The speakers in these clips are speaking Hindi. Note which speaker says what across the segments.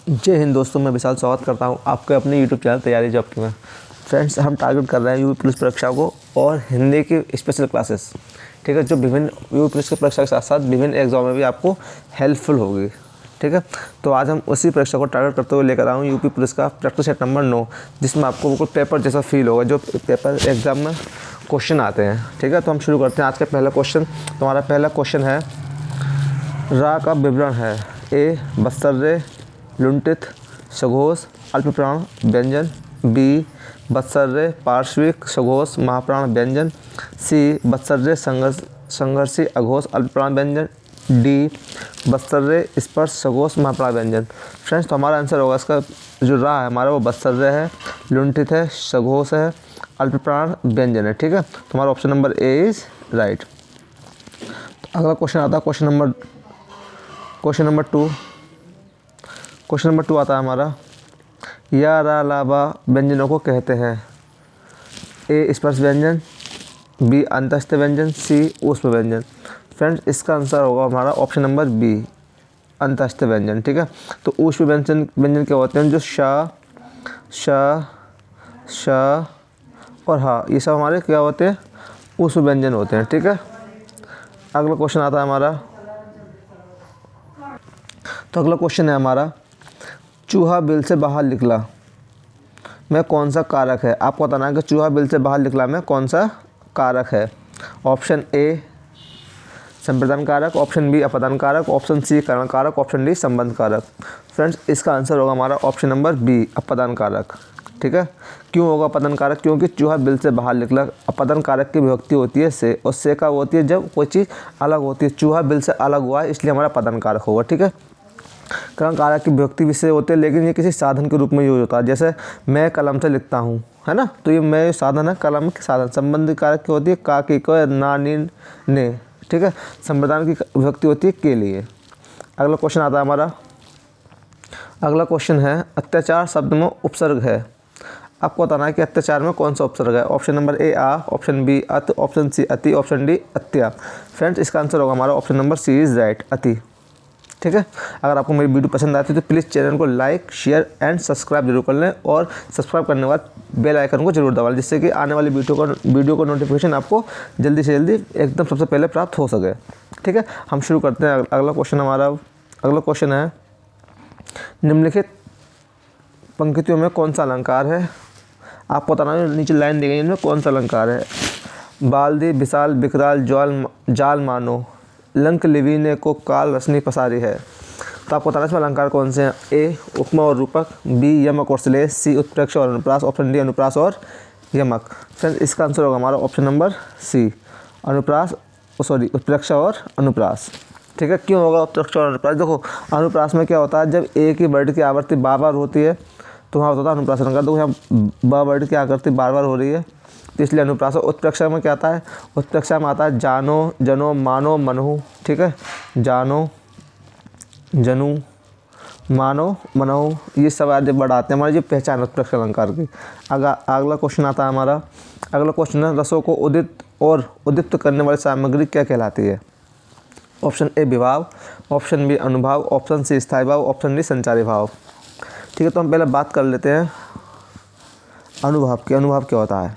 Speaker 1: जय हिंद दोस्तों, मैं विशाल स्वागत करता हूं आपके अपने यूट्यूब चैनल तैयारी जॉब की में। फ्रेंड्स, हम टारगेट कर रहे हैं यूपी पुलिस परीक्षा को और हिंदी की स्पेशल क्लासेस, ठीक है, जो विभिन्न यूपी पुलिस की परीक्षा के साथ साथ विभिन्न एग्जाम में भी आपको हेल्पफुल होगी। ठीक है, तो आज हम उसी परीक्षा को टारगेट करते हुए लेकर आए हूँ यूपी पुलिस का प्रैक्टिस सेट नंबर 9, जिसमें आपको बिल्कुल पेपर जैसा फील होगा जो पेपर एग्जाम में क्वेश्चन आते हैं। ठीक है, तो हम शुरू करते हैं आज का पहला क्वेश्चन। तुम्हारा पहला क्वेश्चन है, रा का विवरण है। ए बत्सर्रे, लुंठित, सघोष, अल्पप्राण व्यंजन। बी बत्सर्रे, पार्श्विक, सघोष, महाप्राण व्यंजन। सी बत्सर्रे, संघर्षी, अघोष, अल्पप्राण व्यंजन। डी बत्सर्रे, स्पर्श, सघोष, महाप्राण व्यंजन। फ्रेंड्स, तो हमारा आंसर होगा इसका जो रा है हमारा वो बत्सर्रे है, लुंठित है, सघोष है, अल्पप्राण व्यंजन है। ठीक है, तो हमारा option number A is right. अगला क्वेश्चन आता है क्वेश्चन नंबर 2। क्वेश्चन नंबर 2 आता है हमारा, या रा लाबा व्यंजनों को कहते हैं। ए स्पर्श व्यंजन, बी अंतस्थ व्यंजन, सी ऊष्म व्यंजन। फ्रेंड्स, इसका आंसर होगा हमारा ऑप्शन नंबर बी, अंतस्थ व्यंजन। ठीक है, तो ऊष्म व्यंजन क्या होते हैं, जो श और हा, ये सब हमारे क्या होते हैं, ऊष्म व्यंजन होते हैं। ठीक है, अगला क्वेश्चन आता है हमारा, तो अगला क्वेश्चन है हमारा, चूहा बिल से बाहर निकला में कौन सा कारक है। आपको बताना है कि चूहा बिल से बाहर निकला में कौन सा कारक है। ऑप्शन ए संप्रदान कारक, ऑप्शन बी अपदान कारक, ऑप्शन सी करण कारक, ऑप्शन डी संबंध कारक। फ्रेंड्स, इसका आंसर होगा हमारा ऑप्शन नंबर बी, अपदान कारक। ठीक है, क्यों होगा अपदान कारक, क्योंकि चूहा बिल से बाहर निकला। अपदान कारक की विभक्ति होती है से, और से का होती है जब कोई चीज़ अलग होती है। चूहा बिल से अलग हुआ है, इसलिए हमारा अपदान कारक होगा। ठीक है, करण कारक की विभक्ति विषय होते हैं, लेकिन ये किसी साधन के रूप में यूज होता है। जैसे मैं कलम से लिखता हूँ, है ना, तो ये मैं साधन है, कलम के साधन। संबंध कारक की होती है का, की, को, ना, नी, ने। ठीक है, संप्रदान की विभक्ति होती है के लिए। अगला क्वेश्चन आता है हमारा, अगला क्वेश्चन है, अत्याचार शब्द में उपसर्ग है। आपको बताना है कि अत्याचार में कौन सा उपसर्ग है। ऑप्शन नंबर ए आ, ऑप्शन बी अत, ऑप्शन सी अति, ऑप्शन डी अत्या। फ्रेंड्स, इसका आंसर होगा हमारा option number C is right, अति। ठीक है, अगर आपको मेरी वीडियो पसंद आती है तो प्लीज़ चैनल को लाइक, शेयर एंड सब्सक्राइब जरूर कर लें, और सब्सक्राइब करने के बाद बेल आइकन को जरूर दबा लें, जिससे कि आने वाली वीडियो को नोटिफिकेशन आपको जल्दी से जल्दी एकदम सबसे पहले प्राप्त हो सके। ठीक है, हम शुरू करते हैं। अगला क्वेश्चन हमारा, अगला क्वेश्चन है, निम्नलिखित पंक्तियों में कौन सा अलंकार है। आपको बताना है, नीचे लाइन दी गई है, इनमें कौन सा अलंकार है। बाल्दी विशाल विकराल जाल मानो, लंक लिवीने को काल रश्मि पसारी है। तो आपको बताना है इसमें अलंकार कौन से हैं। ए उपमा और रूपक, बी यमक और श्लेष, सी उत्प्रेक्ष और अनुप्रास, ऑप्शन डी अनुप्रास और यमक। फ्रेंड्स, इसका आंसर होगा हमारा ऑप्शन नंबर सी, अनुप्रास, उत्प्रेक्ष और अनुप्रास। ठीक है, क्यों होगा उत्प्रेक्ष और अनुप्रास। देखो, अनुप्रास में क्या होता है, जब एक ही वर्ड की आवृत्ति बार बार होती है तो वहाँ होता है अनुप्रास अलंकार। देखो, यहाँ ब वर्ड की आकृति बार बार हो रही है, तो इसलिए अनुप्रास। उत्प्रेक्षा में क्या आता है, उत्प्रेक्षा में आता है जानो, जनो, मानो, मनहु। ठीक है, जानो, जनू, मानो, मनहु, ये सब आदि वर्ड आते हैं हमारी जो पहचान उत्प्रेक्षा अलंकार की। अगला क्वेश्चन आता है हमारा, अगला क्वेश्चन है, रसों को उदित और उद्दीप्त करने वाली सामग्री क्या कहलाती है। ऑप्शन ए विभाव, ऑप्शन बी अनुभाव, ऑप्शन सी स्थायी भाव, ऑप्शन डी संचारी भाव। ठीक है, तो हम पहले बात कर लेते हैं अनुभव की। अनुभव क्या होता है,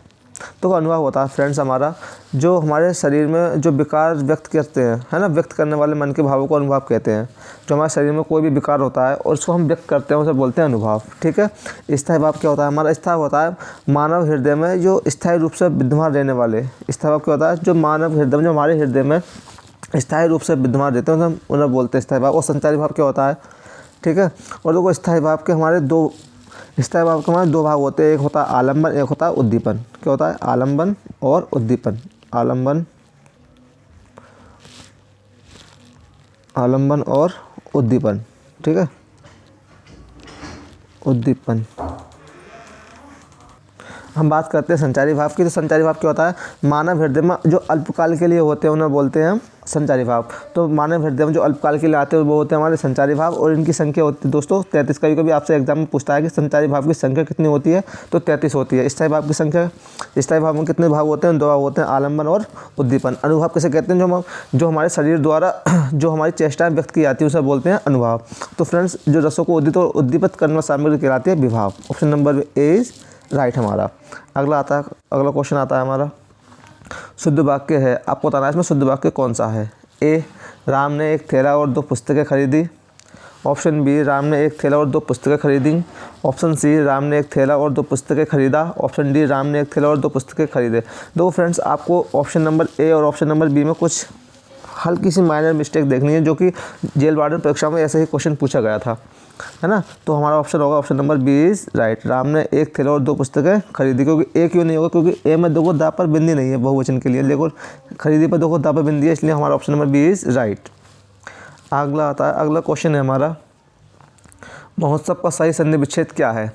Speaker 1: तो अनुभव होता है फ्रेंड्स हमारा जो हमारे शरीर में जो विकार व्यक्त करते हैं, है ना, व्यक्त करने वाले मन के भावों को अनुभव कहते हैं। जो हमारे शरीर में कोई भी विकार होता है और उसको हम व्यक्त करते हैं, उसे बोलते हैं अनुभव। ठीक है, स्थायी भाव क्या होता है, हमारा स्थायी होता है मानव हृदय में जो स्थायी रूप से विद्यमान रहने वाले। स्थायी भाव क्या होता है, जो मानव हृदय में, जो हमारे हृदय में स्थायी रूप से विद्यमान रहते हैं, हम उन्हें बोलते हैं स्थायी भाव। और संचारी भाव क्या होता है, ठीक है। और देखो, स्थायी भाव के हमारे दो, स्थायी भाव के हमारे दो भाग होते हैं, एक होता है आलम्बन, एक होता है उद्दीपन। क्या होता है, आलम्बन और उद्दीपन। आलम्बन और उद्दीपन। ठीक है, उद्दीपन। हम बात करते हैं संचारी भाव की। तो संचारी भाव क्या होता है? मानव हृदय में जो अल्पकाल के लिए होते हैं उन्हें बोलते हैं हम संचारी भाव। तो मानव हृदय में जो अल्पकाल के लिए आते हैं वो होते हैं हमारे संचारी भाव, और इनकी संख्या होती है दोस्तों 33। कभी कभी आपसे एग्जाम में पूछता है कि संचारी भाव की संख्या कितनी होती है, तो 33 होती है। स्थायी भाव की संख्या, स्थायी भाव में कितने भाव होते हैं? 2 भाव होते हैं, आलम्बन और उद्दीपन। अनुभाव किसे कहते हैं? जो हमारे शरीर द्वारा जो हमारी चेष्टाएं व्यक्त की जाती है उसे बोलते हैं अनुभाव। तो फ्रेंड्स, जो रसों को उद्दीपित और उद्दीपित करने वाली सामग्री कहलाती है विभाव। Option number A is right हमारा। अगला क्वेश्चन आता है हमारा, शुद्ध वाक्य है, आपको बताना है इसमें शुद्ध वाक्य कौन सा है। ए, राम ने एक थैला और 2 पुस्तकें खरीदी। ऑप्शन बी, राम ने एक थैला और 2 पुस्तकें खरीदी। ऑप्शन सी, राम ने एक थैला और 2 पुस्तकें खरीदा। ऑप्शन डी, राम ने एक थैला और 2 पुस्तकें खरीदे। देखो फ्रेंड्स, आपको ऑप्शन नंबर ए और ऑप्शन नंबर बी में कुछ हल्की सी माइनर मिस्टेक देखनी है, जो कि जेल वार्डन परीक्षा में ऐसे ही क्वेश्चन पूछा गया था, है ना। तो हमारा ऑप्शन होगा option number B is right. Ram ने एक थैला और 2 पुस्तकें खरीदी, क्योंकि ए क्यों नहीं होगा? क्योंकि ए में देखो दा पर बिंदी नहीं है बहुवचन के लिए, लेकिन खरीदी पर देखो दा पर बिंदी है, इसलिए हमारा option number B is right. अगला आता है, अगला क्वेश्चन है हमारा, महोत्सव का सही संधि विच्छेद क्या है?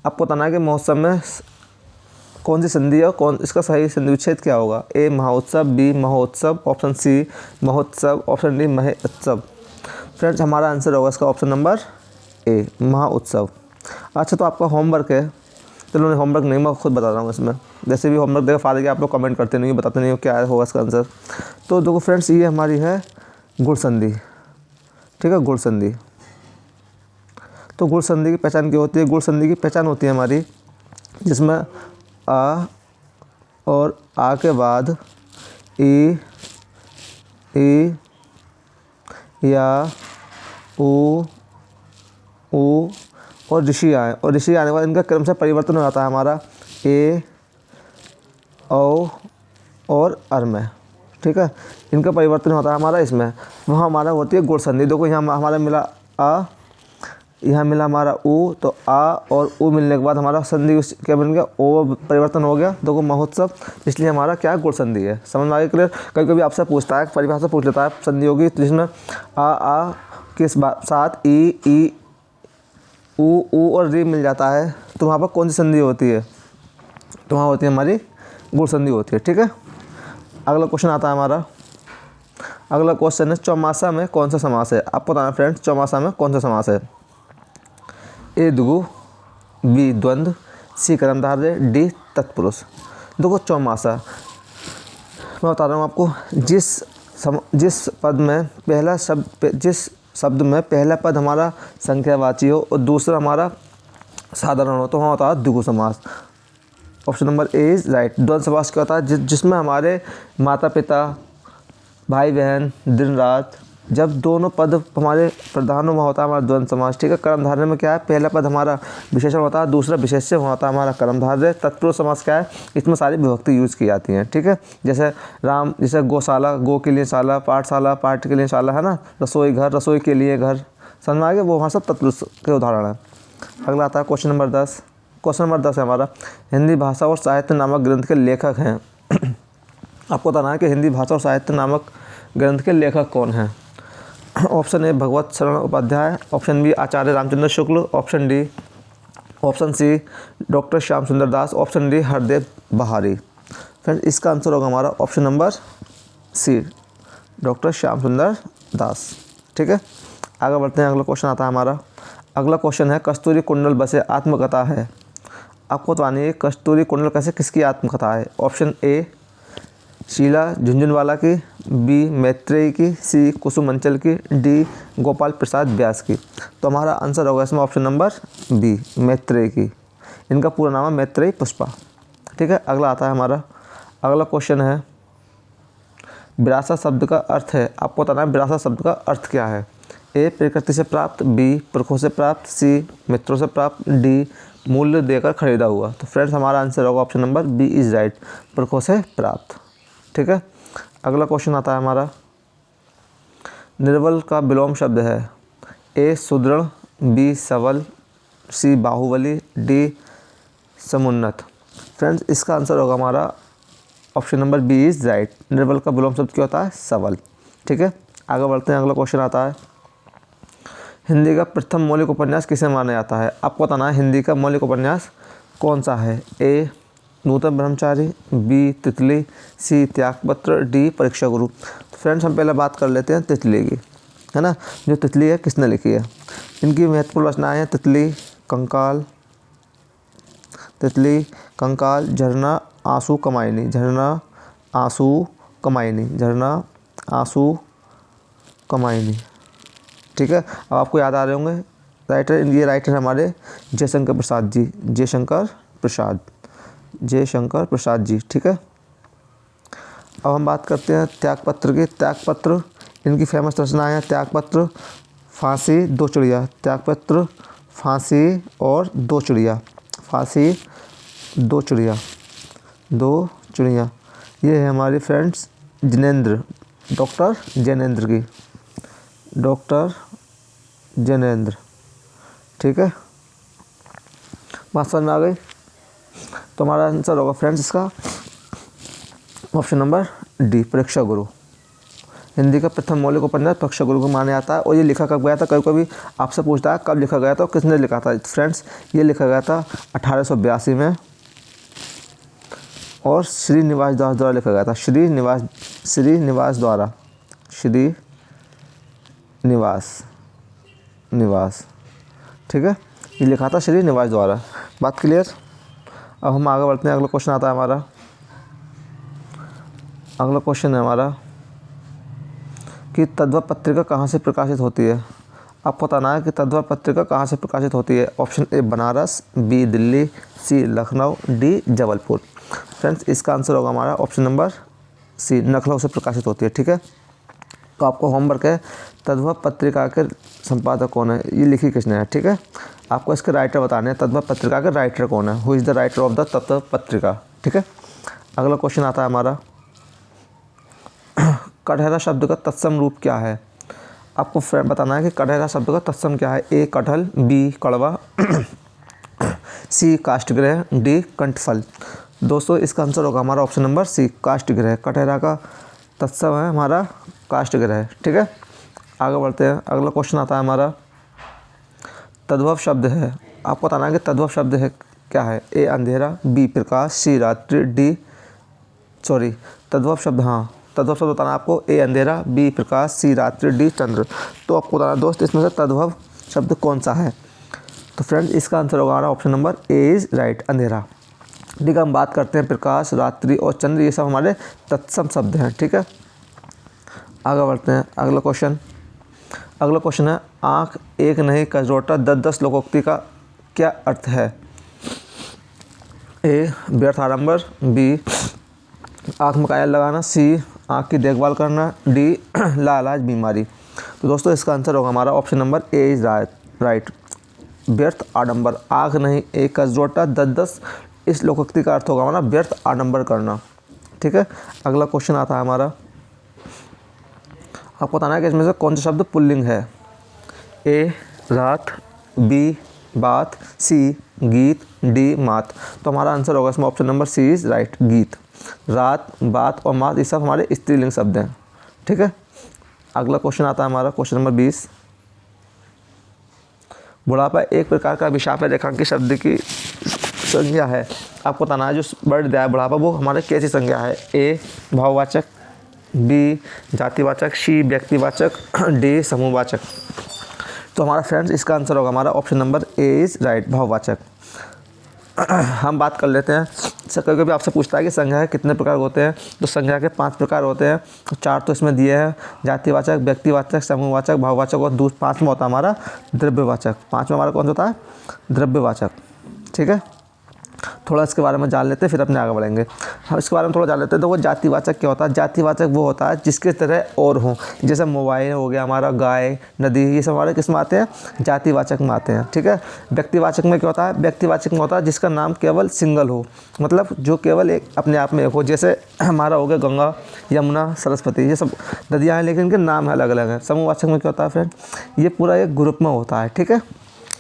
Speaker 1: आपको बताना है कि महोत्सव में कौन सी संधि है और इसका सही संधि विच्छेद क्या होगा। ए महोत्सव, बी महोत्सव, ऑप्शन सी महोत्सव, ऑप्शन डी महोत्सव। फ्रेंड्स, हमारा आंसर होगा इसका ऑप्शन नंबर ए महोत्सव। अच्छा, तो आपका होमवर्क है, चलो नहीं होमवर्क नहीं, मैं खुद बता रहा हूँ इसमें। जैसे भी होमवर्क देगा फायदा कि आप लोग कमेंट करते नहीं हो, बताते नहीं हो क्या होगा इसका आंसर। तो देखो फ्रेंड्स, ये हमारी है गुण संधि, ठीक है, गुण संधि। तो गुण संधि की पहचान क्या होती है? गुण संधि की पहचान होती है हमारी जिसमें आ और आ के बाद ई, या ऊ और ऋषि आए, और ऋषि आने के बाद इनका क्रम से परिवर्तन हो जाता है हमारा ए, औ और अर में, ठीक है। इनका परिवर्तन होता है हमारा इसमें, वहाँ हमारा होती है गुण संधि। देखो यहाँ हमारा मिला आ, यहाँ मिला हमारा ऊ, तो आ और ऊ मिलने के बाद हमारा संधि क्या बन गया? ओ परिवर्तन हो गया, देखो महोत्सव, इसलिए हमारा क्या गुण संधि है। समझ में आ गया क्लियर? कभी कभी आपसे पूछता है, परिभाषा पूछ लेता है संधि होगी, तो जिसमें आ के साथ ई, ऊ और री मिल जाता है, तो वहाँ पर कौन सी संधि होती है? तो वहाँ होती है हमारी गुण संधि होती है, ठीक है। अगला क्वेश्चन आता है हमारा, अगला क्वेश्चन है चौमासा में कौन सा समास है? आपको बताना फ्रेंड्स, चौमासा में कौन सा समास है। ए द्विगु, बी द्वंद्व, सी कर्मधारय, डी तत्पुरुष। देखो चौमासा, मैं बता रहा हूँ आपको, जिस पद में पहला शब्द, जिस शब्द में पहला पद हमारा संख्यावाची हो और दूसरा हमारा साधारण हो, तो वहाँ होता है द्विगु समास। Option number A is right. द्वंद्व समास क्या होता है? जिसमें हमारे माता पिता, भाई बहन, दिन रात, जब दोनों पद हमारे प्रधानों में होता है हमारा द्वंद्व समास, ठीक है। कर्मधारय में क्या है? पहला पद हमारा विशेषण होता है, दूसरा विशेष्य होता है हमारा कर्मधारय। तत्पुरुष समास क्या है? इसमें सारी विभक्ति यूज़ की जाती हैं, ठीक है। जैसे जैसे गौशाला, गो के लिए शाला, पाठशाला, पाठ के लिए शाला, है ना। रसोई घर, रसोई के लिए घर, समझ में आ गया? वो वहाँ सब तत्पुरुष के उदाहरण हैं। अगला आता है क्वेश्चन नंबर 10। क्वेश्चन नंबर 10 है हमारा, हिंदी भाषा और साहित्य नामक ग्रंथ के लेखक हैं। आपको बताना है कि हिंदी भाषा और साहित्य नामक ग्रंथ के लेखक कौन हैं। ऑप्शन ए भगवत शरण उपाध्याय, ऑप्शन बी आचार्य Ramchandra Shukla, option C doctor Shyam Sundar दास, ऑप्शन डी हरदेव बहारी। फ्रेंड्स, इसका आंसर होगा हमारा option number C doctor Shyam Sundar Das, ठीक है। आगे बढ़ते हैं, अगला क्वेश्चन आता है हमारा। अगला क्वेश्चन है कस्तूरी कुंडल बसे आत्मकथा है। आपको बतानी है कस्तूरी कुंडल कैसे किसकी आत्मकथा है। ऑप्शन ए शीला झुंझुनवाला की, बी मैत्रेयी की, सी कुसुम अंचल की, डी गोपाल प्रसाद व्यास की। तो हमारा आंसर होगा इसमें ऑप्शन नंबर बी मैत्रेयी की। इनका पूरा नाम है मैत्रेयी पुष्पा, ठीक है। अगला आता है हमारा, अगला क्वेश्चन है विरासत शब्द का अर्थ है। आपको बताना है विरासत शब्द का अर्थ क्या है। ए प्रकृति से प्राप्त, बी पुरखों से प्राप्त, सी मित्रों से प्राप्त, डी मूल्य देकर खरीदा हुआ। तो फ्रेंड्स, हमारा आंसर होगा option number B is right, पुरखों से प्राप्त, ठीक है। अगला क्वेश्चन आता है हमारा, निर्बल का विलोम शब्द है। ए सुदृढ़, बी सबल, सी बाहुबली, डी समुन्नत। फ्रेंड्स, इसका आंसर होगा हमारा option number B is right. निर्बल का विलोम शब्द क्या होता है? सबल, ठीक है। आगे बढ़ते हैं, अगला क्वेश्चन आता है हिंदी का प्रथम मौलिक उपन्यास किसे माना जाता है। आपको बताना है हिंदी का मौलिक उपन्यास कौन सा है। ए नूतन ब्रह्मचारी, बी तितली, सी त्यागपत्र, डी परीक्षा गुरु। तो फ्रेंड्स हम पहले बात कर लेते हैं तितली की, है ना। जो तितली है किसने लिखी है? इनकी महत्वपूर्ण रचनाएं हैं तितली, कंकाल, तितली, कंकाल, झरना, आंसू, कमायनी, झरना, आंसू, कमायनी, झरना, आंसू, कमायनी। ठीक है, अब आपको याद आ रहे होंगे राइटर, ये राइटर हमारे जयशंकर प्रसाद जी, जयशंकर प्रसाद जी। ठीक है, अब हम बात करते हैं त्यागपत्र की। त्यागपत्र इनकी फेमस रचनाएं हैं त्यागपत्र, फांसी, दो चिड़िया। त्यागपत्र, फांसी और दो चिड़िया, फांसी, दो चिड़िया, दो चिड़िया। ये है हमारी फ्रेंड्स जैनेंद्र, डॉक्टर जैनेंद्र की, डॉक्टर जैनेंद्र। ठीक है, बात समझ में आ गई? तो हमारा आंसर होगा फ्रेंड्स इसका ऑप्शन नंबर डी, परीक्षा गुरु। हिंदी का प्रथम मौलिक उपन्यास परीक्षा गुरु को माना जाता है। और ये लिखा कब गया था? कभी कभी आपसे पूछता है कब लिखा गया था और किसने लिखा था। फ्रेंड्स ये लिखा गया था 1882 में और श्रीनिवास दास द्वारा लिखा गया था। श्रीनिवास द्वारा, श्रीनिवास। ठीक है, ये लिखा था श्रीनिवास द्वारा। बात क्लियर? अब हम आगे बढ़ते हैं। अगला क्वेश्चन आता है हमारा, अगला क्वेश्चन है हमारा कि तद्भव पत्रिका कहाँ से प्रकाशित होती है? आपको बताना है कि तद्भव पत्रिका कहाँ से प्रकाशित होती है। Option A Banaras, B Delhi, C Lucknow, D Jabalpur. Friends इसका आंसर होगा हमारा ऑप्शन नंबर सी, लखनऊ से प्रकाशित होती है। ठीक है, तो आपको होमवर्क है तद्भव पत्रिका के संपादक कौन है, ये लिखी किसने है। ठीक है, आपको इसके राइटर बताने हैं, तद्भव पत्रिका के राइटर कौन है, who is the writer of the Tadbhav पत्रिका। ठीक है, अगला क्वेश्चन आता है हमारा, कटहरा शब्द का तत्सम रूप क्या है? आपको फ्रेंड बताना है कि कटहरा शब्द का तत्सम क्या है। ए कटहल, बी कड़वा, सी काष्ठगृह, डी कंठफल। दोस्तों इसका आंसर होगा हमारा ऑप्शन नंबर सी, काष्ठगृह। कटहरा का तत्सम है हमारा काष्ठगृह। ठीक है, आगे बढ़ते हैं। अगला क्वेश्चन आता है हमारा, तद्भव शब्द है, आपको बताना है कि तद्भव शब्द है क्या है। ए अंधेरा, बी प्रकाश, सी रात्रि, डी तद्भव शब्द, हाँ तद्भव शब्द बताना आपको। ए अंधेरा, बी प्रकाश, सी रात्रि, डी चंद्र। तो आपको बताना दोस्त इसमें से तद्भव शब्द कौन सा है। तो फ्रेंड्स इसका आंसर होगा हमारा option number A is right, अंधेरा। ठीक है, हम बात करते हैं प्रकाश, रात्रि और चंद्र, ये सब हमारे तत्सम शब्द हैं। ठीक है, आगे बढ़ते हैं। अगला क्वेश्चन है, आँख एक नहीं कजरोटा 10-10 लोकोक्ति का क्या अर्थ है। ए व्यर्थ आडंबर, बी आँख में काजल लगाना, सी आँख की देखभाल करना, डी लाइलाज बीमारी। तो दोस्तों इसका आंसर होगा हमारा option number A is right, व्यर्थ आडंबर। आँख नहीं एक कजरोटा 10-10, इस लोकोक्ति का अर्थ होगा हमारा व्यर्थ आडंबर करना। ठीक है, अगला क्वेश्चन आता है हमारा, आपको बताना है कि इसमें से कौन सा शब्द पुल्लिंग है। ए रात, बी बात, सी गीत, डी मात। तो हमारा आंसर होगा इसमें option number C is right, गीत। रात, बात और मात ये सब हमारे स्त्रीलिंग शब्द हैं। ठीक है, अगला क्वेश्चन आता है हमारा क्वेश्चन नंबर 20, बुढ़ापा एक प्रकार का अभिशाप है, रेखांकित शब्द की संज्ञा है। आपको बताना है जो वर्ड दिया है बुढ़ापा वो हमारे कैसी संज्ञा है। ए भाववाचक, बी जातिवाचक, सी व्यक्तिवाचक, डी समूहवाचक। तो हमारा फ्रेंड्स इसका आंसर होगा हमारा option number A is right, भाववाचक। हम बात कर लेते हैं, सर कभी कभी आपसे पूछता है कि संज्ञा के कितने प्रकार होते हैं। तो संज्ञा के 5 प्रकार होते हैं, 4 तो इसमें दिए हैं, जातिवाचक, व्यक्तिवाचक, समूहवाचक, भाववाचक और 5वां होता है हमारा द्रव्यवाचक। 5वां हमारा कौन सा होता है? द्रव्यवाचक। ठीक है, थोड़ा इसके बारे में जान लेते हैं फिर अपने आगे बढ़ेंगे। हम इसके बारे में थोड़ा जान लेते हैं। तो वो जातिवाचक क्या होता है? जातिवाचक वो होता है जिसके तरह और हों, जैसे मोबाइल हो गया हमारा, गाय, नदी, ये सब हमारे किस में आते हैं? जातिवाचक में आते हैं। ठीक है, व्यक्तिवाचक में क्या होता है? व्यक्तिवाचक में होता है जिसका नाम केवल सिंगल हो, मतलब जो केवल एक अपने आप में एक हो, जैसे हमारा हो गया गंगा, यमुना, सरस्वती, ये सब नदियाँ हैं लेकिन इनके नाम अलग अलग हैं। समूहवाचक में क्या होता है फ्रेंड? ये पूरा एक ग्रुप में होता है। ठीक है,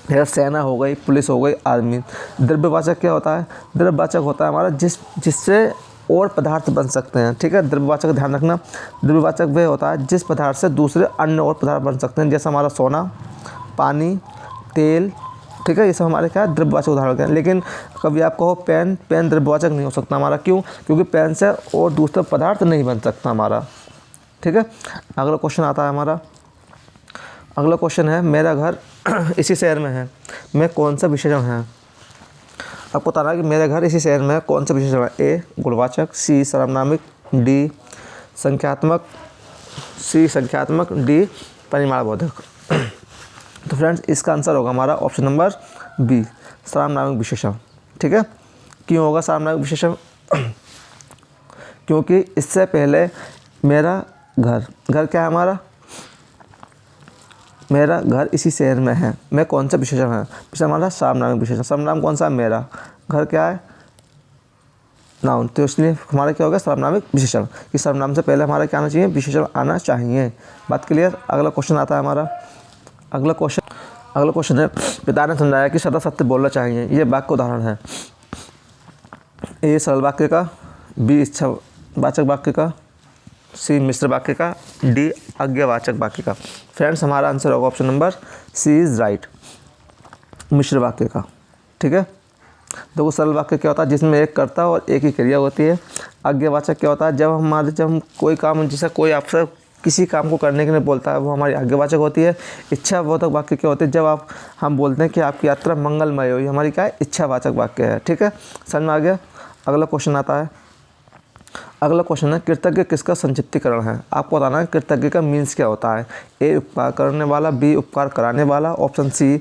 Speaker 1: जैसे सेना हो गई, पुलिस हो गई, आर्मी। द्रव्यवाचक क्या होता है? द्रव्यवाचक होता है हमारा जिससे और पदार्थ बन सकते हैं। ठीक है, द्रव्यवाचक ध्यान रखना। द्रव्यवाचक वह होता है जिस पदार्थ से दूसरे अन्य और पदार्थ बन सकते हैं, जैसे हमारा सोना, पानी, तेल, ठीक है, ये सब हमारे क्या द्रव्यवाचक उदाहरण हैं। लेकिन कभी आप कहो पेन, पेन द्रव्यवाचक नहीं हो सकता हमारा, क्यों? क्योंकि पेन से और दूसरा पदार्थ नहीं बन सकता हमारा। ठीक है, अगला क्वेश्चन आता है हमारा। अगला क्वेश्चन है, मेरा घर इसी शहर में है, मैं कौन सा विशेषण है? आपको बताना है कि मेरा घर इसी शहर में है, कौन सा विशेषण है? ए गुणवाचक, सी सर्वनामिक, डी संख्यात्मक, सी संख्यात्मक, डी परिमाणबोधक। तो फ्रेंड्स इसका आंसर होगा हमारा ऑप्शन नंबर बी सार्वनामिक विशेषण। ठीक है, क्यों होगा सार्वनामिक विशेषण? क्योंकि इससे पहले मेरा घर, घर क्या है हमारा? मेरा घर इसी शहर में है, मैं कौन सा विशेषण है? विशेषण हमारा सार्वनामिक विशेषण। सर्वनाम कौन सा है? मेरा। घर क्या है? नाउन, तो इसलिए हमारा क्या होगा? सर्वनामिक विशेषण। कि सर्वनाम से पहले हमारा क्या आना चाहिए? विशेषण आना चाहिए। बात क्लियर? अगला क्वेश्चन आता है हमारा। अगला क्वेश्चन है, पिता ने समझाया कि सदा सत्य बोलना चाहिए। ये वाक्य उदाहरण है। ए सरल वाक्य का, बी इच्छावाचक वाक्य का, सी मिश्र वाक्य का, डी आज्ञावाचक वाक्य का। फ्रेंड्स हमारा आंसर होगा option number C is right, मिश्र वाक्य का। ठीक है, देखो सरल वाक्य क्या होता है? जिसमें एक कर्ता और एक ही क्रिया होती है। आज्ञावाचक क्या होता है? जब हम कोई काम, जैसे कोई आपसे किसी काम को करने के लिए बोलता है, वो हमारी आज्ञावाचक होती है। इच्छावाचक वाक्य क्या होते हैं? जब हम बोलते हैं कि आपकी यात्रा मंगलमय हो, ये हमारी क्या है? इच्छावाचक वाक्य है। ठीक है, समझ में आ गया? अगला क्वेश्चन आता है। अगला क्वेश्चन है, कृतज्ञ किसका संक्षिप्तीकरण है? आपको बताना है कृतज्ञ का मीन्स क्या होता है। ए उपकार करने वाला, बी उपकार कराने वाला, ऑप्शन सी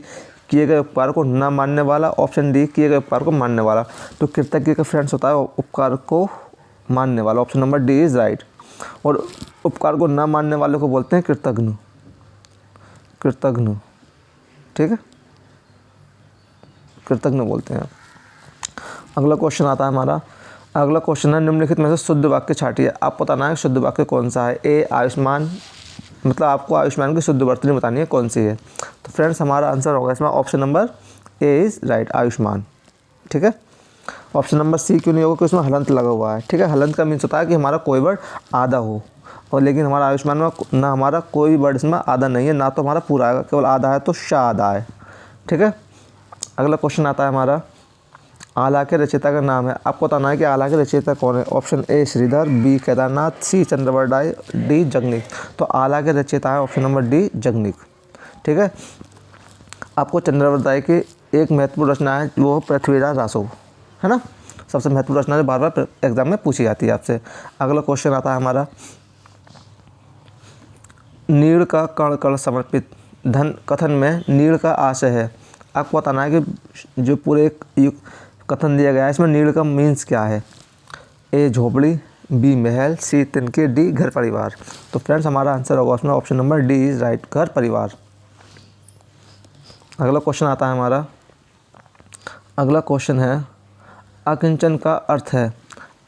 Speaker 1: किए गए उपकार को न मानने वाला, ऑप्शन डी किए गए उपकार को मानने वाला। तो कृतज्ञ का फ्रेंड्स होता है उपकार को मानने वाला। Option number D is right. और उपकार को न मानने वाले को बोलते हैं कृतघ्न, कृतघ्न। ठीक है, कृतघ्न बोलते हैं। अगला क्वेश्चन आता है हमारा। अगला क्वेश्चन है, निम्नलिखित में से शुद्ध वाक्य छाटिए। आप बताना है शुद्ध वाक्य कौन सा है। ए आयुष्मान, मतलब आपको आयुष्मान की शुद्ध वर्तनी बतानी है कौन सी है। तो फ्रेंड्स हमारा आंसर होगा इसमें option number A is right, Ayushman. ठीक है, ऑप्शन नंबर सी क्यों नहीं होगा? क्योंकि उसमें हलंत लगा हुआ है। ठीक है, हलंत का मीन्स होता है कि हमारा कोई वर्ड आधा हो, और लेकिन हमारा आयुष्मान में ना हमारा कोई वर्ड इसमें आधा नहीं है, ना तो हमारा पूरा आएगा, केवल आधा है, तो शाह आधा है। ठीक है, अगला क्वेश्चन आता है हमारा। आला के रचयिता का नाम है। आपको बताना है कि आला के रचयिता कौन है। Option A Shridhar, B Kedarnath, C Chandvardai, D Jagnik. तो आला के रचयिता है ऑप्शन नंबर डी जगनिक। ठीक है, आपको चंद्रवरदाय की एक महत्वपूर्ण रचना है, वो पृथ्वीराज रासो है ना, सबसे महत्वपूर्ण रचना जो बार बार एग्जाम में पूछी जाती है आपसे। अगला क्वेश्चन आता है हमारा। नीड़ का कण कण समर्पित धन कथन में नीड़ का आशय है। आपको बताना है कि जो पूरे कथन दिया गया है इसमें नीड़ का मीन्स क्या है। ए झोपड़ी, बी महल, सी तिनके, डी घर परिवार। तो फ्रेंड्स हमारा आंसर होगा उसमें option number D is right, घर परिवार। अगला क्वेश्चन आता है हमारा। अगला क्वेश्चन है, अकिंचन का अर्थ है।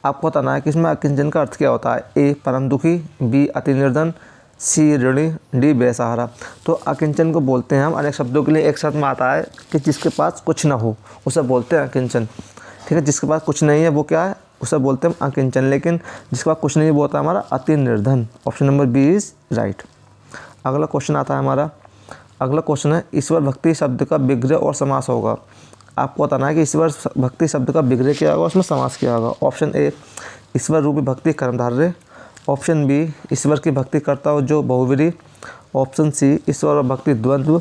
Speaker 1: आपको बताना है कि इसमें अकिंचन का अर्थ क्या होता है। ए परम दुखी, बी अति निर्धन, सी ऋणी, डी बेसहारा। तो अकिंचन को बोलते हैं हम अनेक शब्दों के लिए एक शब्द में आता है कि जिसके पास कुछ ना हो उसे बोलते हैं अकिंचन। ठीक है, जिसके पास कुछ नहीं है वो क्या है, उसे बोलते हैं अकिंचन। लेकिन जिसके पास कुछ नहीं वो होता है हमारा अति निर्धन। Option number B is right. अगला क्वेश्चन आता है हमारा। अगला क्वेश्चन है, ईश्वर भक्ति शब्द का विग्रह और समास होगा। आपको बताना है कि ईश्वर भक्ति शब्द का विग्रह क्या होगा, उसमें समास क्या होगा। ऑप्शन ए ईश्वर रूपी भक्ति कर्मधारय, ऑप्शन बी ईश्वर की भक्ति करता हो जो बहुव्रीहि, ऑप्शन सी ईश्वर और भक्ति द्वंद्व,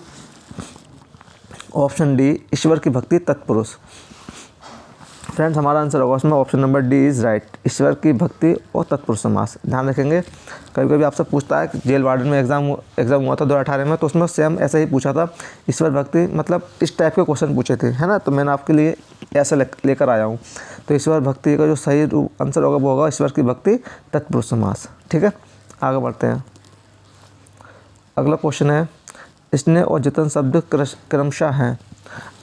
Speaker 1: ऑप्शन डी ईश्वर की भक्ति तत्पुरुष। फ्रेंड्स हमारा आंसर होगा उसमें option number D is right, ईश्वर की भक्ति और तत्पुरुष समास। ध्यान रखेंगे, कभी कभी आपसे पूछता है कि जेल वार्डन में एग्ज़ाम हुआ था 2018 में, तो उसमें सेम ऐसा ही पूछा था, ईश्वर भक्ति मतलब इस टाइप के क्वेश्चन पूछे थे, है ना। तो मैंने आपके लिए ऐसा लेकर आया हूँ। तो ईश्वर भक्ति का जो सही आंसर होगा वो होगा ईश्वर की भक्ति तत्पुरुष समास। ठीक है, आगे बढ़ते हैं। अगला क्वेश्चन है, स्नेह और जतन शब्द क्रमशः हैं।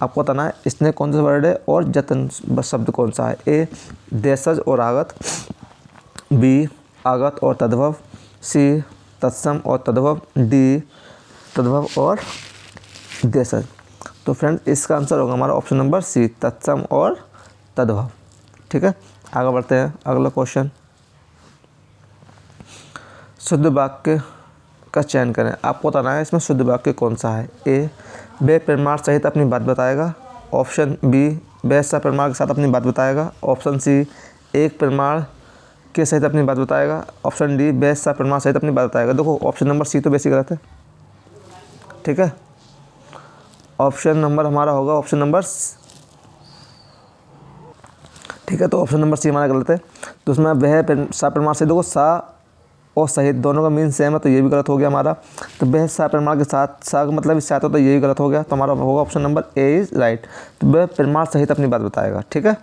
Speaker 1: आपको बताना है स्नेह कौन सा वर्ड है और जतन शब्द कौन सा है। ए देशज और आगत, बी आगत और तद्भव, सी तत्सम और तद्भव, डी तद्भव और देशज। तो फ्रेंड्स इसका आंसर होगा हमारा ऑप्शन नंबर सी, तत्सम और तद्भव। ठीक है, आगे बढ़ते हैं। अगला क्वेश्चन, शुद्ध वाक्य का चयन करें। आपको बताना है इसमें शुद्ध वाक्य कौन सा है। ए, वे प्रमाण सहित अपनी बात बताएगा। ऑप्शन बी, वे सप्रमाण के साथ अपनी बात बताएगा। ऑप्शन सी, एक प्रमाण के सहित अपनी बात बताएगा। ऑप्शन डी, वे सप्रमाण सहित अपनी बात बताएगा। देखो ऑप्शन नंबर सी तो बेसिक गलत है, ठीक है। ऑप्शन नंबर हमारा होगा ऑप्शन नंबर, ठीक है, तो ऑप्शन नंबर सी हमारा गलत है। तो उसमें वह सप्रमाण से, देखो सा और सहित दोनों का मीन सेम है, तो ये भी गलत हो गया हमारा। तो वह सप्रमाण के साथ, सा का मतलब इससे आता है, तो ये भी गलत हो गया। तो हमारा होगा option number A is right. तो वह प्रमाण सहित अपनी बात बताएगा, ठीक है।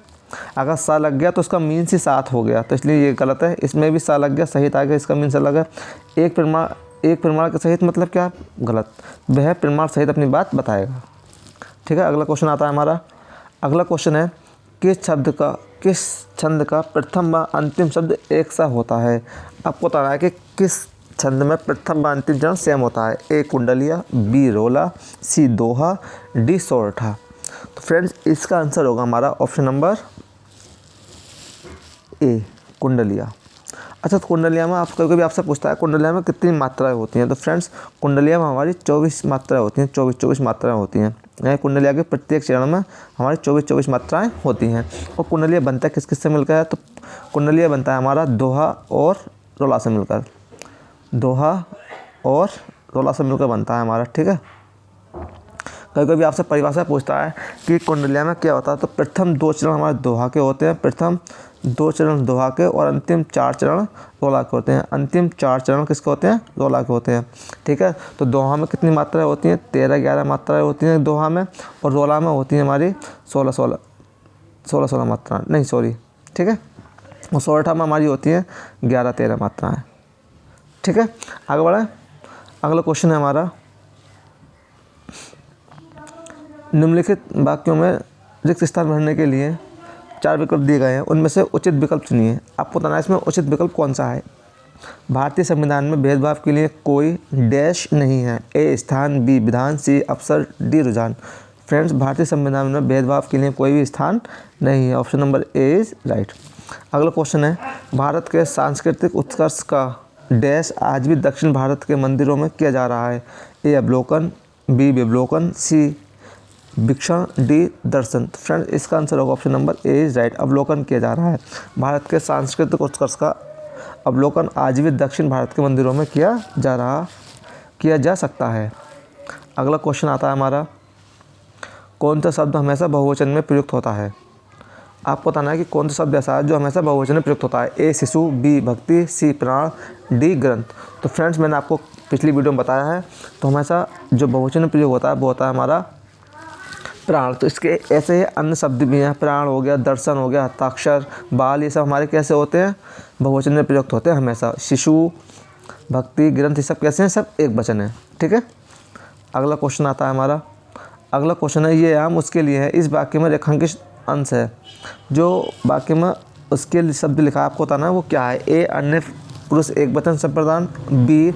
Speaker 1: अगर सा लग गया तो उसका मीन ही साथ हो गया, तो इसलिए ये गलत है। इसमें भी सा लग गया, सहित आ गया, इसका मीन से अलग है। एक प्रमाण के सहित मतलब क्या, गलत। वह प्रमाण सहित अपनी बात बताएगा, ठीक है। अगला क्वेश्चन आता है हमारा। अगला क्वेश्चन है, किस छंद का प्रथम व अंतिम शब्द एक सा होता है। आपको बताना है कि किस छंद में प्रथम व अंतिम चरण सेम होता है। ए कुंडलिया, बी रोला, सी दोहा, डी सोरठा। तो फ्रेंड्स इसका आंसर होगा हमारा ऑप्शन नंबर ए, कुंडलिया। अच्छा, तो कुंडलिया में आप कभी आपसे पूछता है कुंडलिया में कितनी मात्राएं होती हैं। तो फ्रेंड्स कुंडलिया में हमारी 24 मात्राएं होती हैं, 24 मात्राएं होती हैं। कुंडलिया के प्रत्येक चरण में हमारी 24 मात्राएं होती हैं। और कुंडलिया बनता है किस किस से मिलकर है। तो कुंडलिया बनता है हमारा दोहा और रोला से मिलकर, दोहा और रोला से मिलकर बनता है हमारा, ठीक है। कभी कभी आपसे परिभाषा पूछता है कि कुंडलिया में क्या होता है। तो प्रथम 2 चरण हमारे दोहा के होते हैं, प्रथम 2 चरण दोहा के, और अंतिम 4 चरण रोला के होते हैं। अंतिम 4 चरण किसके होते हैं, रोला के होते हैं, ठीक है। तो दोहा में कितनी मात्राएं होती हैं, 13-11 मात्राएं होती हैं दोहा में, और रोला में होती हैं हमारी 16 मात्राएं, नहीं सॉरी, ठीक है। और सोरठा में हमारी होती हैं 11-13 मात्राएँ, ठीक है। आगे बढ़ें। अगला क्वेश्चन है हमारा, निम्नलिखित वाक्यों में रिक्त स्थान भरने के लिए 4 विकल्प दिए गए हैं, उनमें से उचित विकल्प चुनिए। आपको बताना है इसमें उचित विकल्प कौन सा है। भारतीय संविधान में भेदभाव के लिए कोई डैश नहीं है। ए स्थान, बी विधान, सी अवसर, डी रुझान। फ्रेंड्स भारतीय संविधान में भेदभाव के लिए कोई भी स्थान नहीं है। Option number A is right. अगला क्वेश्चन है, भारत के सांस्कृतिक उत्कर्ष का डैश आज भी दक्षिण भारत के मंदिरों में किया जा रहा है। ए अवलोकन, बी विवलोकन, सी भिक्षण, डी दर्शन। फ्रेंड्स इसका आंसर होगा option number A is right. अवलोकन किया जा रहा है। भारत के सांस्कृतिक उत्कर्ष का अवलोकन आज भी दक्षिण भारत के मंदिरों में किया जा सकता है। अगला क्वेश्चन आता है हमारा, कौन सा शब्द हमेशा बहुवचन में प्रयुक्त होता है। आपको बताना है कि कौन सा शब्द ऐसा है जो हमेशा बहुवचन में प्रयुक्त होता है। ए शिशु, बी भक्ति, सी प्राण, डी ग्रंथ। तो फ्रेंड्स मैंने आपको पिछली वीडियो में बताया है, तो हमेशा जो बहुवचन में प्रयोग होता है वो होता है हमारा प्राण। तो इसके ऐसे ही अन्य शब्द भी हैं, प्राण हो गया, दर्शन हो गया, हस्ताक्षर, बाल, ये सब हमारे कैसे होते हैं, बहुवचन में प्रयुक्त होते हैं हमेशा। शिशु, भक्ति, ग्रंथ, ये सब कैसे हैं, सब एक वचन है, ठीक है। अगला क्वेश्चन आता है हमारा। अगला क्वेश्चन है, ये आम उसके लिए है, इस वाक्य में रेखांकित अंश है। जो वाक्य में उसके लिए शब्द लिखा है आपको बताना है वो क्या है। ए अन्य पुरुष एक वचन संप्रदान, बी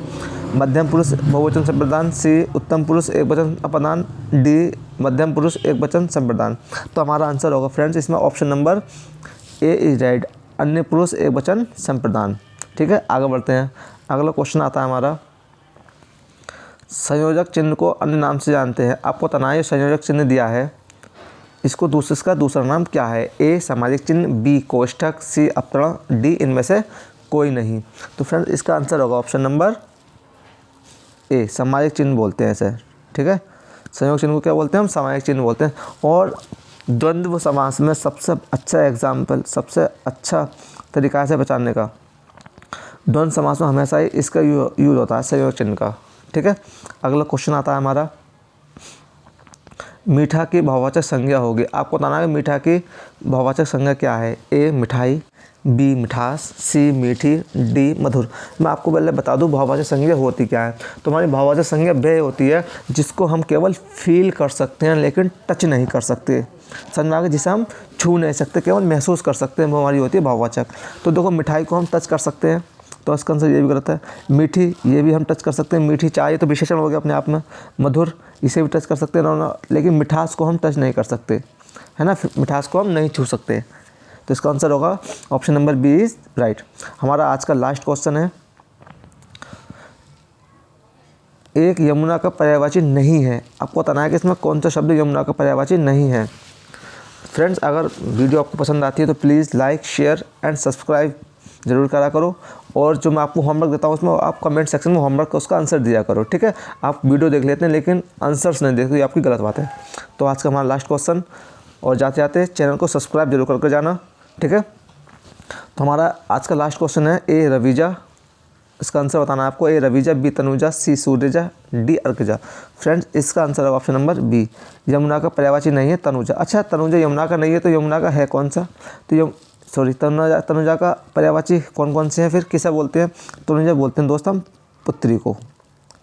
Speaker 1: मध्यम पुरुष बहुवचन संप्रदान, सी उत्तम पुरुष एक वचन अपदान, डी मध्यम पुरुष एक वचन संप्रदान। तो हमारा आंसर होगा फ्रेंड्स इसमें option number A is right, अन्य पुरुष एक वचन संप्रदान, ठीक है। आगे बढ़ते हैं। अगला क्वेश्चन आता है हमारा, संयोजक चिन्ह को अन्य नाम से जानते हैं। आपको तनाय संयोजक चिन्ह दिया है, इसको इसका दूसरा नाम क्या है। ए सामाजिक चिन्ह, बी कोष्ठक, सी अपतरण, डी इनमें से कोई नहीं। तो फ्रेंड्स इसका आंसर होगा ऑप्शन नंबर ए, सामाजिक चिन्ह बोलते हैं इसे, ठीक है। संयोग चिन्ह को क्या बोलते हैं हम, सामाजिक चिन्ह बोलते हैं। और द्वंद्व समास में सबसे अच्छा एग्जाम्पल, सबसे अच्छा तरीका से पहचानने का, द्वंद्व समास में हमेशा ही इसका यूज होता है संयोग चिन्ह का, ठीक है। अगला क्वेश्चन आता है हमारा, मीठा की भाववाचक संज्ञा होगी। आपको बताना है मीठा की भाववाचक संज्ञा क्या है। ए मिठाई, बी मिठास, सी मीठी, डी मधुर। मैं आपको पहले बता दूं भाववाचक संज्ञा होती क्या है। तो हमारी भाववाचक संज्ञा वह होती है जिसको हम केवल फील कर सकते हैं लेकिन टच नहीं कर सकते, समझ में, जिसे हम छू नहीं सकते, केवल महसूस कर सकते हैं, वो हमारी होती है भाववाचक। तो देखो मिठाई को हम टच कर सकते हैं, तो इसका आंसर ये भी गलत है। मीठी, ये भी हम टच कर सकते हैं, मीठी चाय तो विशेषण हो गया अपने आप में। मधुर, इसे भी टच कर सकते हैं, लेकिन मिठास को हम टच नहीं कर सकते, है ना, मिठास को हम नहीं छू सकते। तो इसका आंसर होगा option number B is right. हमारा आज का लास्ट क्वेश्चन है, एक यमुना का पर्यायवाची नहीं है। आपको बताना है कि इसमें कौन सा शब्द यमुना का पर्यायवाची नहीं है। फ्रेंड्स, अगर वीडियो आपको पसंद आती है तो please like, share and subscribe ज़रूर करा करो। और जो मैं आपको होमवर्क देता हूँ उसमें आप कमेंट सेक्शन में होमवर्क का उसका आंसर दिया करो, ठीक है। आप वीडियो देख लेते हैं लेकिन आंसर्स नहीं देखते, ये आपकी गलत बात है। तो आज का हमारा लास्ट क्वेश्चन, और जाते जाते चैनल को सब्सक्राइब जरूर करके जाना, ठीक है। तो हमारा आज का लास्ट क्वेश्चन है ए रवीजा, इसका आंसर बताना है आपको। ए रवीजा, बी तनुजा, सी सूर्यजा, डी अर्कजा। फ्रेंड्स, इसका आंसर है ऑप्शन नंबर बी, यमुना का पर्यायवाची नहीं है तनुजा। अच्छा, तनुजा यमुना का नहीं है तो यमुना का है कौन सा? तो तनुजा का पर्यायवाची कौन कौन से हैं, फिर किसे बोलते हैं? तनुजा बोलते हैं दोस्त हम पुत्री को,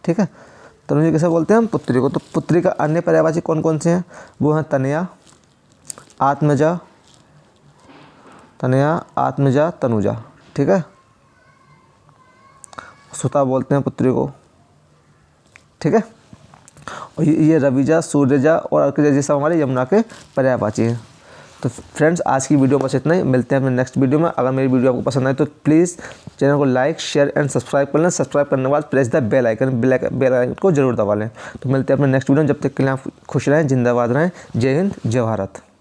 Speaker 1: ठीक है। तनुजा किसे बोलते हैं हम? पुत्री को। तो पुत्री का अन्य पर्यायवाची कौन कौन से हैं? वो हैं तनया, आत्मजा, तनुजा, ठीक है। सुता बोलते हैं पुत्री को, ठीक है। और ये रवीजा, सूर्यजा और अर्कजा ये सब हमारे यमुना के पर्यायवाची हैं। तो फ्रेंड्स, आज की वीडियो बस इतना ही। मिलते हैं अपने नेक्स्ट वीडियो में। अगर मेरी वीडियो आपको पसंद आए तो प्लीज़ चैनल को लाइक, शेयर एंड सब्सक्राइब कर लें। सब्सक्राइब करने के बाद प्रेस द बेल आइकन को जरूर दबा लें। तो मिलते हैं अपने नेक्स्ट वीडियो में। जब तक के लिए आप खुश रहें, जिंदाबाद रहें। जय हिंद, जय भारत।